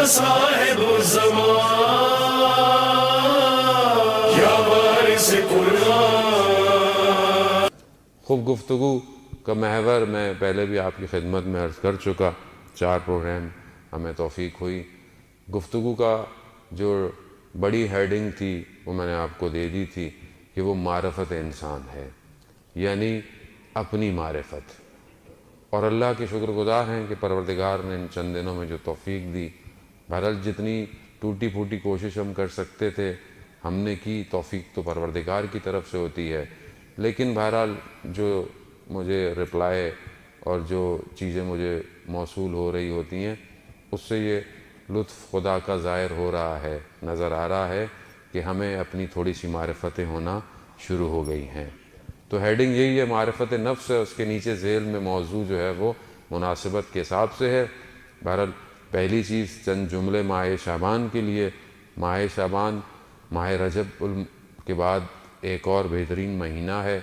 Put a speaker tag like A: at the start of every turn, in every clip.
A: صاحب الزمان یا وارث قرآن۔
B: خوب گفتگو کا محور میں پہلے بھی آپ کی خدمت میں عرض کر چکا، 4 پروگرام ہمیں توفیق ہوئی۔ گفتگو کا جو بڑی ہیڈنگ تھی وہ میں نے آپ کو دے دی تھی کہ وہ معرفت انسان ہے، یعنی اپنی معرفت۔ اور اللہ کے شکر گزار ہیں کہ پروردگار نے ان چند دنوں میں جو توفیق دی، بہرحال جتنی ٹوٹی پھوٹی کوشش ہم کر سکتے تھے ہم نے کی، توفیق تو پروردگار کی طرف سے ہوتی ہے، لیکن بہرحال جو مجھے رپلائی اور جو چیزیں مجھے موصول ہو رہی ہوتی ہیں اس سے یہ لطف خدا کا ظاہر ہو رہا ہے، نظر آ رہا ہے کہ ہمیں اپنی تھوڑی سی معرفتیں ہونا شروع ہو گئی ہیں۔ تو ہیڈنگ یہی ہے، معرفت نفس ہے، اس کے نیچے ذیل میں موضوع جو ہے وہ مناسبت کے حساب سے ہے۔ بہرحال پہلی چیز چند جملے ماہ شعبان کے لیے۔ ماہ شعبان ماہ رجب کے بعد ایک اور بہترین مہینہ ہے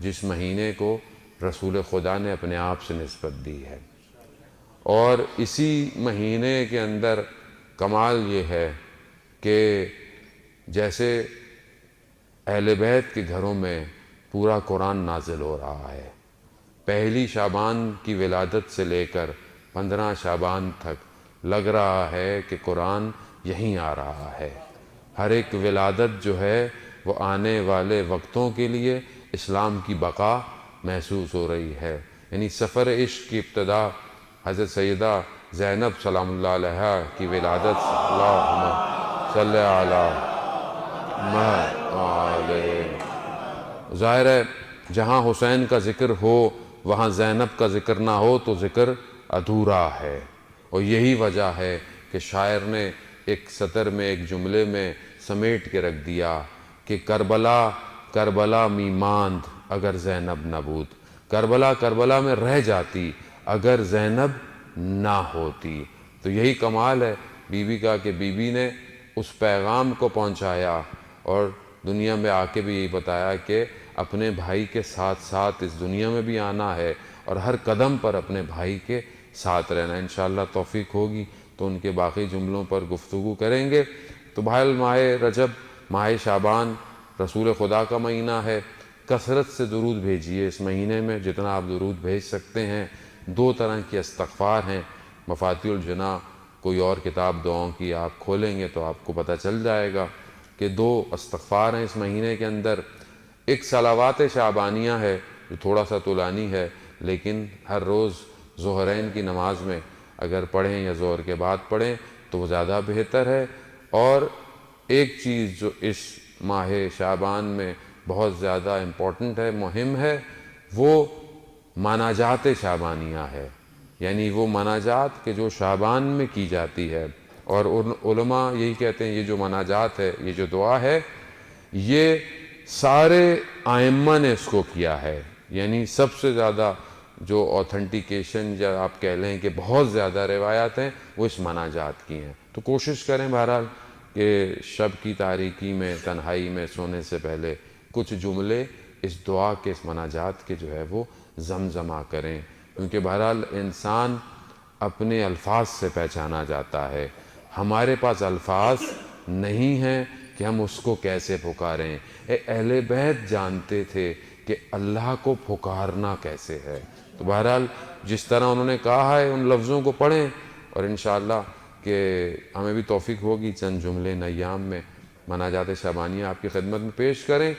B: جس مہینے کو رسول خدا نے اپنے آپ سے نسبت دی ہے، اور اسی مہینے کے اندر کمال یہ ہے کہ جیسے اہل بیت کے گھروں میں پورا قرآن نازل ہو رہا ہے، پہلی شعبان کی ولادت سے لے کر 15 شعبان تک لگ رہا ہے کہ قرآن یہیں آ رہا ہے۔ ہر ایک ولادت جو ہے وہ آنے والے وقتوں کے لیے اسلام کی بقا محسوس ہو رہی ہے، یعنی سفر عشق کی ابتدا حضرت سیدہ زینب سلام اللہ علیہا کی ولادت، اللہم صلی علی محمد۔ ظاہر ہے جہاں حسین کا ذکر ہو وہاں زینب کا ذکر نہ ہو تو ذکر ادھورا ہے، اور یہی وجہ ہے کہ شاعر نے ایک سطر میں ایک جملے میں سمیٹ کے رکھ دیا کہ کربلا کربلا می ماند اگر زینب نہ بود، کربلا کربلا میں رہ جاتی اگر زینب نہ ہوتی۔ تو یہی کمال ہے بی بی کا کہ بی بی نے اس پیغام کو پہنچایا اور دنیا میں آ کے بھی یہی بتایا کہ اپنے بھائی کے ساتھ ساتھ اس دنیا میں بھی آنا ہے اور ہر قدم پر اپنے بھائی کے ساتھ رہنا۔ انشاءاللہ توفیق ہوگی تو ان کے باقی جملوں پر گفتگو کریں گے۔ تو بہرحال ماہ رجب ماہ شعبان رسول خدا کا مہینہ ہے، کثرت سے درود بھیجیے اس مہینے میں، جتنا آپ درود بھیج سکتے ہیں۔ 2 طرح کی استغفار ہیں، مفاتیح الجناح کوئی اور کتاب دعاؤں کی آپ کھولیں گے تو آپ کو پتہ چل جائے گا کہ 2 استغفار ہیں اس مہینے کے اندر۔ ایک صلوات شعبانیہ ہے جو تھوڑا سا طولانی ہے، لیکن ہر روز ظہرین کی نماز میں اگر پڑھیں یا ظہر کے بعد پڑھیں تو وہ زیادہ بہتر ہے۔ اور ایک چیز جو اس ماہ شعبان میں بہت زیادہ امپورٹنٹ ہے، مہم ہے، وہ مناجات شعبانیہ ہے، یعنی وہ مناجات کہ جو شعبان میں کی جاتی ہے۔ اور علماء یہی کہتے ہیں یہ جو مناجات ہے، یہ جو دعا ہے، یہ سارے ائمہ نے اس کو کیا ہے، یعنی سب سے زیادہ جو اوتھنٹیکیشن یا آپ کہہ لیں کہ بہت زیادہ روایات ہیں وہ اس مناجات کی ہیں۔ تو کوشش کریں بہرحال کہ شب کی تاریکی میں تنہائی میں سونے سے پہلے کچھ جملے اس دعا کے، اس مناجات کے جو ہے وہ زمزمہ کریں، کیونکہ بہرحال انسان اپنے الفاظ سے پہچانا جاتا ہے۔ ہمارے پاس الفاظ نہیں ہیں کہ ہم اس کو کیسے پکاریں۔ اہل بیت جانتے تھے کہ اللہ کو پکارنا کیسے ہے۔ تو بہرحال جس طرح انہوں نے کہا ہے ان لفظوں کو پڑھیں، اور انشاءاللہ کہ ہمیں بھی توفیق ہوگی چند جملے ان ایام میں مناجات شعبانیہ آپ کی خدمت میں پیش کریں۔